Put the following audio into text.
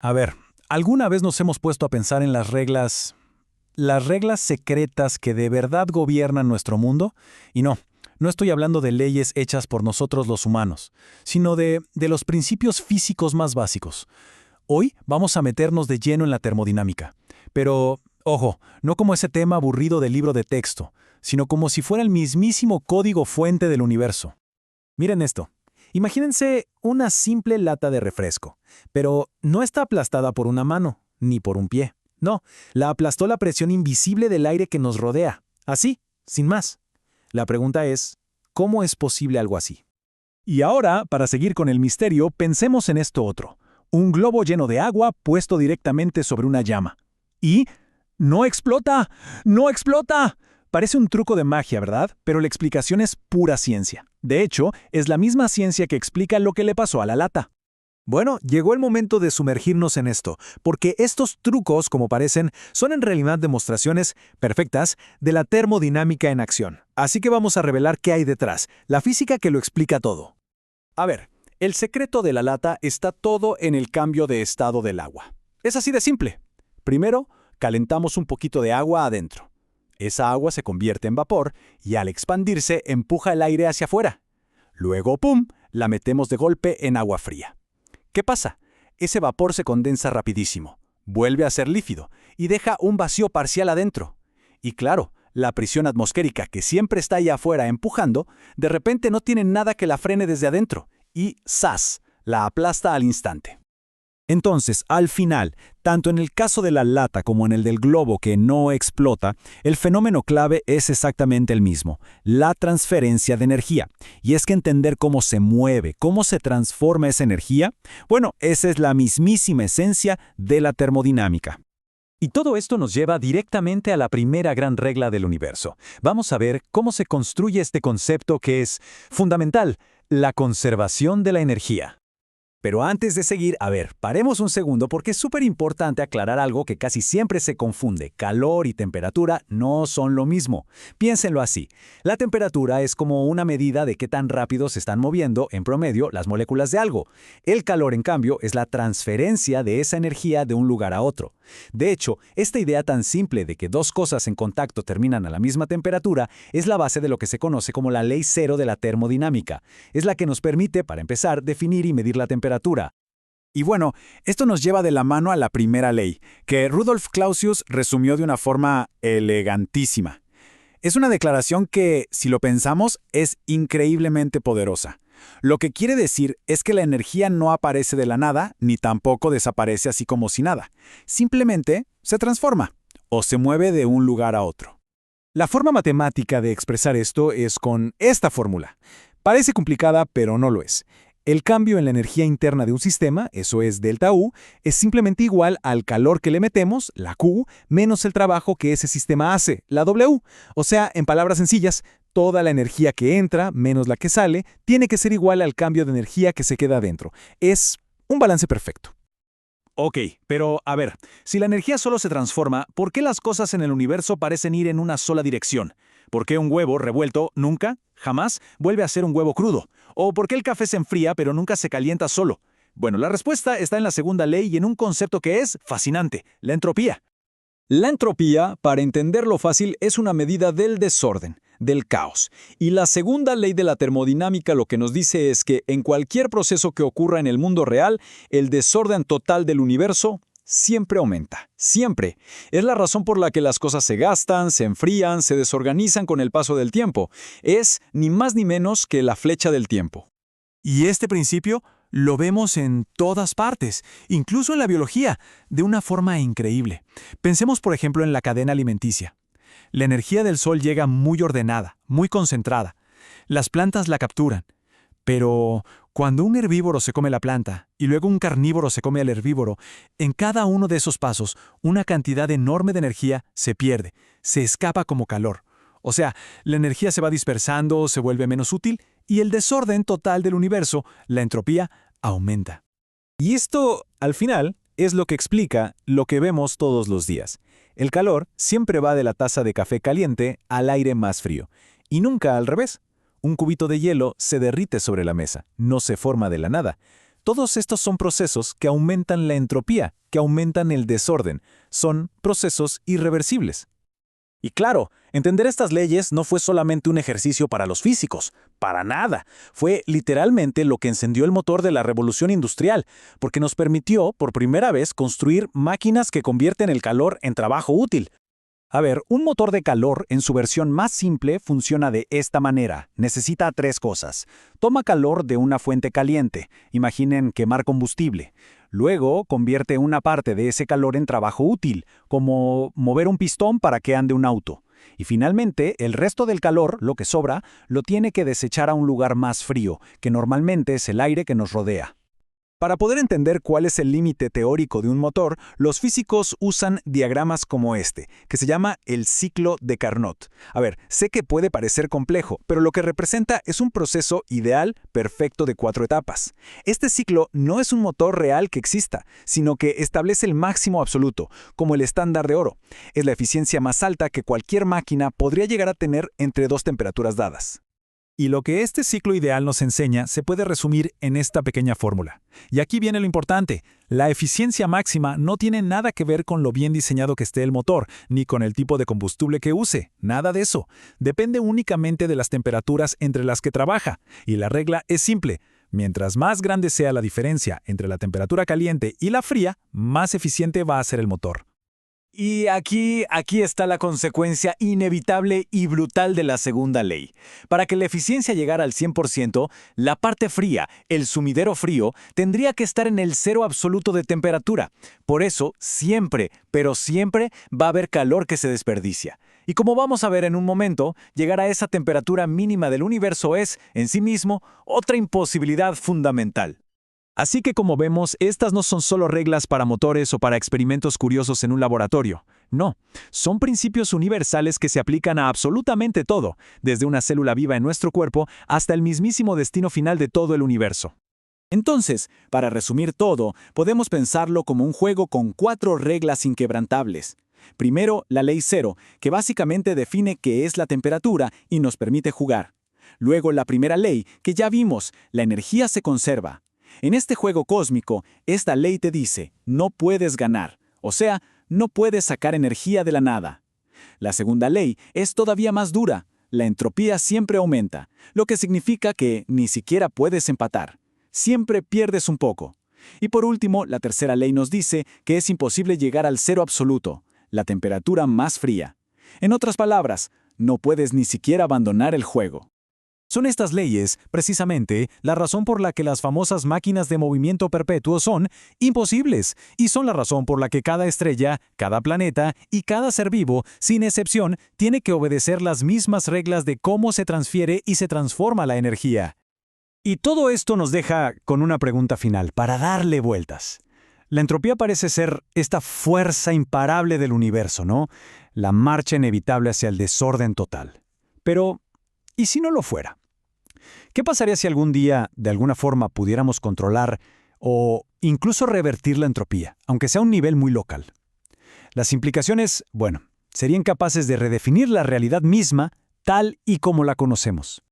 A ver, ¿alguna vez nos hemos puesto a pensar en las reglas secretas que de verdad gobiernan nuestro mundo? Y no estoy hablando de leyes hechas por nosotros los humanos, sino de los principios físicos más básicos. Hoy vamos a meternos de lleno en la termodinámica. Pero, ojo, no como ese tema aburrido del libro de texto, sino como si fuera el mismísimo código fuente del universo. Miren esto. Imagínense una simple lata de refresco, pero no está aplastada por una mano, ni por un pie. No, la aplastó la presión invisible del aire que nos rodea. Así, sin más. La pregunta es, ¿cómo es posible algo así? Y ahora, para seguir con el misterio, pensemos en esto otro. Un globo lleno de agua puesto directamente sobre una llama. Y ¡no explota! ¡No explota! Parece un truco de magia, ¿verdad? Pero la explicación es pura ciencia. De hecho, es la misma ciencia que explica lo que le pasó a la lata. Bueno, llegó el momento de sumergirnos en esto, porque estos trucos, como parecen, son en realidad demostraciones perfectas de la termodinámica en acción. Así que vamos a revelar qué hay detrás, la física que lo explica todo. A ver, el secreto de la lata está todo en el cambio de estado del agua. Es así de simple. Primero, calentamos un poquito de agua adentro. Esa agua se convierte en vapor y al expandirse empuja el aire hacia afuera. Luego, ¡pum!, la metemos de golpe en agua fría. ¿Qué pasa? Ese vapor se condensa rapidísimo, vuelve a ser líquido y deja un vacío parcial adentro. Y claro, la presión atmosférica que siempre está allá afuera empujando, de repente no tiene nada que la frene desde adentro y ¡zas!, la aplasta al instante. Entonces, al final, tanto en el caso de la lata como en el del globo que no explota, el fenómeno clave es exactamente el mismo, la transferencia de energía. Y es que entender cómo se mueve, cómo se transforma esa energía, bueno, esa es la mismísima esencia de la termodinámica. Y todo esto nos lleva directamente a la primera gran regla del universo. Vamos a ver cómo se construye este concepto que es fundamental, la conservación de la energía. Pero antes de seguir, paremos un segundo porque es súper importante aclarar algo que casi siempre se confunde. Calor y temperatura no son lo mismo. Piénsenlo así. La temperatura es como una medida de qué tan rápido se están moviendo, en promedio, las moléculas de algo. El calor, en cambio, es la transferencia de esa energía de un lugar a otro. De hecho, esta idea tan simple de que dos cosas en contacto terminan a la misma temperatura es la base de lo que se conoce como la ley cero de la termodinámica. Es la que nos permite, para empezar, definir y medir la temperatura. Y bueno, esto nos lleva de la mano a la primera ley, que Rudolf Clausius resumió de una forma elegantísima. Es una declaración que, si lo pensamos, es increíblemente poderosa. Lo que quiere decir es que la energía no aparece de la nada, ni tampoco desaparece así como si nada. Simplemente se transforma, o se mueve de un lugar a otro. La forma matemática de expresar esto es con esta fórmula. Parece complicada, pero no lo es. El cambio en la energía interna de un sistema, eso es delta U, es simplemente igual al calor que le metemos, la Q, menos el trabajo que ese sistema hace, la W. O sea, en palabras sencillas, toda la energía que entra, menos la que sale, tiene que ser igual al cambio de energía que se queda adentro. Es un balance perfecto. Ok, pero si la energía solo se transforma, ¿por qué las cosas en el universo parecen ir en una sola dirección? ¿Por qué un huevo revuelto nunca, jamás, vuelve a ser un huevo crudo? ¿O por qué el café se enfría pero nunca se calienta solo? Bueno, la respuesta está en la segunda ley y en un concepto que es fascinante, la entropía. La entropía, para entenderlo fácil, es una medida del desorden, del caos. Y la segunda ley de la termodinámica lo que nos dice es que en cualquier proceso que ocurra en el mundo real, el desorden total del universo siempre aumenta. Siempre. Es la razón por la que las cosas se gastan, se enfrían, se desorganizan con el paso del tiempo. Es ni más ni menos que la flecha del tiempo. Y este principio lo vemos en todas partes, incluso en la biología, de una forma increíble. Pensemos, por ejemplo, en la cadena alimenticia. La energía del sol llega muy ordenada, muy concentrada. Las plantas la capturan. Pero cuando un herbívoro se come la planta y luego un carnívoro se come al herbívoro, en cada uno de esos pasos, una cantidad enorme de energía se pierde, se escapa como calor. O sea, la energía se va dispersando, se vuelve menos útil y el desorden total del universo, la entropía, aumenta. Y esto, al final, es lo que explica lo que vemos todos los días. El calor siempre va de la taza de café caliente al aire más frío, y nunca al revés. Un cubito de hielo se derrite sobre la mesa, no se forma de la nada. Todos estos son procesos que aumentan la entropía, que aumentan el desorden. Son procesos irreversibles. Y claro, entender estas leyes no fue solamente un ejercicio para los físicos, para nada. Fue literalmente lo que encendió el motor de la revolución industrial, porque nos permitió, por primera vez, construir máquinas que convierten el calor en trabajo útil. A ver, un motor de calor en su versión más simple funciona de esta manera. Necesita tres cosas. Toma calor de una fuente caliente. Imaginen quemar combustible. Luego convierte una parte de ese calor en trabajo útil, como mover un pistón para que ande un auto. Y finalmente, el resto del calor, lo que sobra, lo tiene que desechar a un lugar más frío, que normalmente es el aire que nos rodea. Para poder entender cuál es el límite teórico de un motor, los físicos usan diagramas como este, que se llama el ciclo de Carnot. A ver, sé que puede parecer complejo, pero lo que representa es un proceso ideal perfecto de 4 etapas. Este ciclo no es un motor real que exista, sino que establece el máximo absoluto, como el estándar de oro. Es la eficiencia más alta que cualquier máquina podría llegar a tener entre dos temperaturas dadas. Y lo que este ciclo ideal nos enseña se puede resumir en esta pequeña fórmula. Y aquí viene lo importante. La eficiencia máxima no tiene nada que ver con lo bien diseñado que esté el motor, ni con el tipo de combustible que use. Nada de eso. Depende únicamente de las temperaturas entre las que trabaja. Y la regla es simple. Mientras más grande sea la diferencia entre la temperatura caliente y la fría, más eficiente va a ser el motor. Y aquí está la consecuencia inevitable y brutal de la segunda ley. Para que la eficiencia llegara al 100%, la parte fría, el sumidero frío, tendría que estar en el cero absoluto de temperatura. Por eso, siempre, pero siempre, va a haber calor que se desperdicia. Y como vamos a ver en un momento, llegar a esa temperatura mínima del universo es, en sí mismo, otra imposibilidad fundamental. Así que como vemos, estas no son solo reglas para motores o para experimentos curiosos en un laboratorio. No, son principios universales que se aplican a absolutamente todo, desde una célula viva en nuestro cuerpo hasta el mismísimo destino final de todo el universo. Entonces, para resumir todo, podemos pensarlo como un juego con 4 reglas inquebrantables. Primero, la ley cero, que básicamente define qué es la temperatura y nos permite jugar. Luego, la primera ley, que ya vimos, la energía se conserva. En este juego cósmico, esta ley te dice, no puedes ganar, o sea, no puedes sacar energía de la nada. La segunda ley es todavía más dura, la entropía siempre aumenta, lo que significa que ni siquiera puedes empatar, siempre pierdes un poco. Y por último, la tercera ley nos dice que es imposible llegar al cero absoluto, la temperatura más fría. En otras palabras, no puedes ni siquiera abandonar el juego. Son estas leyes, precisamente, la razón por la que las famosas máquinas de movimiento perpetuo son imposibles, y son la razón por la que cada estrella, cada planeta y cada ser vivo, sin excepción, tiene que obedecer las mismas reglas de cómo se transfiere y se transforma la energía. Y todo esto nos deja con una pregunta final, para darle vueltas. La entropía parece ser esta fuerza imparable del universo, ¿no? La marcha inevitable hacia el desorden total. Pero, ¿y si no lo fuera? ¿Qué pasaría si algún día, de alguna forma, pudiéramos controlar o incluso revertir la entropía, aunque sea a un nivel muy local? Las implicaciones, bueno, serían capaces de redefinir la realidad misma tal y como la conocemos.